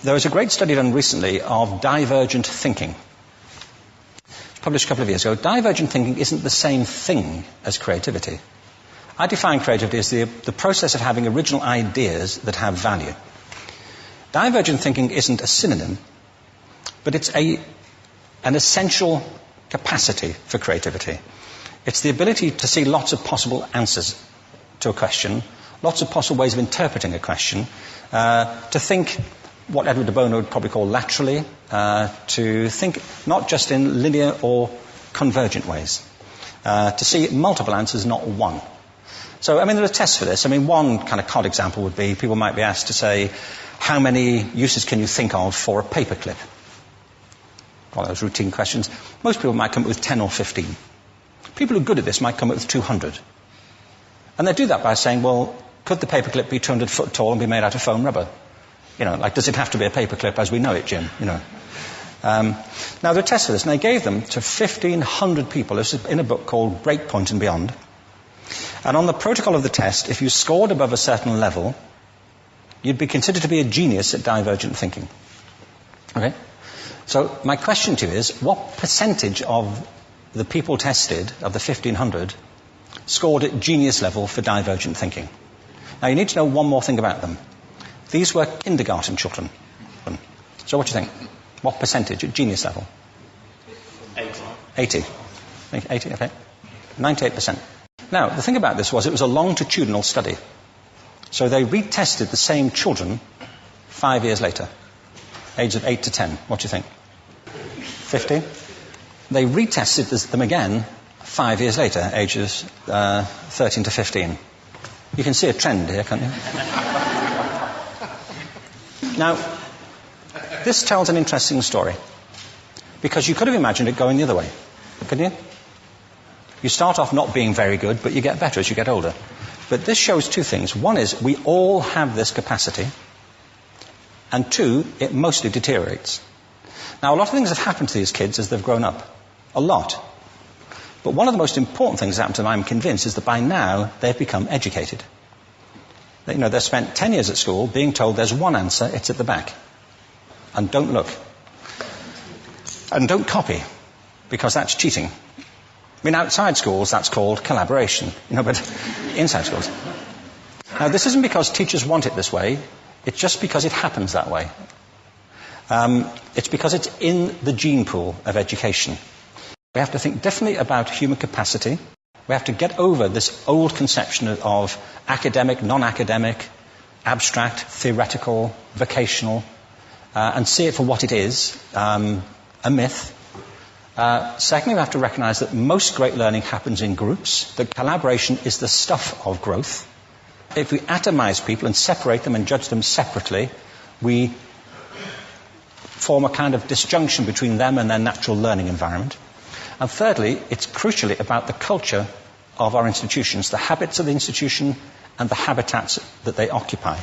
There was a great study done recently of divergent thinking. Published a couple of years ago. Divergent thinking isn't the same thing as creativity. I define creativity as the process of having original ideas that have value. Divergent thinking isn't a synonym, but it's an essential capacity for creativity. It's the ability to see lots of possible answers to a question, lots of possible ways of interpreting a question, to think what Edward de Bono would probably call laterally, to think not just in linear or convergent ways, to see multiple answers, not one. So, there are tests for this. One kind of cod example would be, people might be asked to say, how many uses can you think of for a paperclip? One of those routine questions. Most people might come up with 10 or 15. People who are good at this might come up with 200. And they do that by saying, well, could the paperclip be 200 foot tall and be made out of foam rubber? Does it have to be a paperclip as we know it, Jim? Now, there are tests for this, and they gave them to 1,500 people. This is in a book called Breakpoint and Beyond. And on the protocol of the test, if you scored above a certain level, you'd be considered to be a genius at divergent thinking. Okay? So my question to you is, what percentage of the people tested, of the 1,500, scored at genius level for divergent thinking? Now, you need to know one more thing about them. These were kindergarten children. So what do you think? What percentage at genius level? 80. 80, okay. 98%. Now, the thing about this was it was a longitudinal study. So they retested the same children 5 years later, ages of 8 to 10. What do you think? 50? They retested them again 5 years later, ages 13 to 15. You can see a trend here, can't you? Now, this tells an interesting story, because you could have imagined it going the other way, couldn't you? You start off not being very good, but you get better as you get older. But this shows two things. One is we all have this capacity, and two, it mostly deteriorates. Now, a lot of things have happened to these kids as they've grown up. A lot. But one of the most important things that happened to them, I'm convinced, is that by now they've become educated. They've spent 10 years at school being told there's one answer, it's at the back. And don't look. And don't copy, because that's cheating. Outside schools, that's called collaboration, but inside schools. Now, this isn't because teachers want it this way, it's just because it happens that way. It's because it's in the gene pool of education. We have to think differently about human capacity. We have to get over this old conception of academic, non-academic, abstract, theoretical, vocational, and see it for what it is, a myth. Secondly, we have to recognize that most great learning happens in groups, that collaboration is the stuff of growth. If we atomize people and separate them and judge them separately, we form a kind of disjunction between them and their natural learning environment. And thirdly, it's crucially about the culture of our institutions, the habits of the institution and the habitats that they occupy.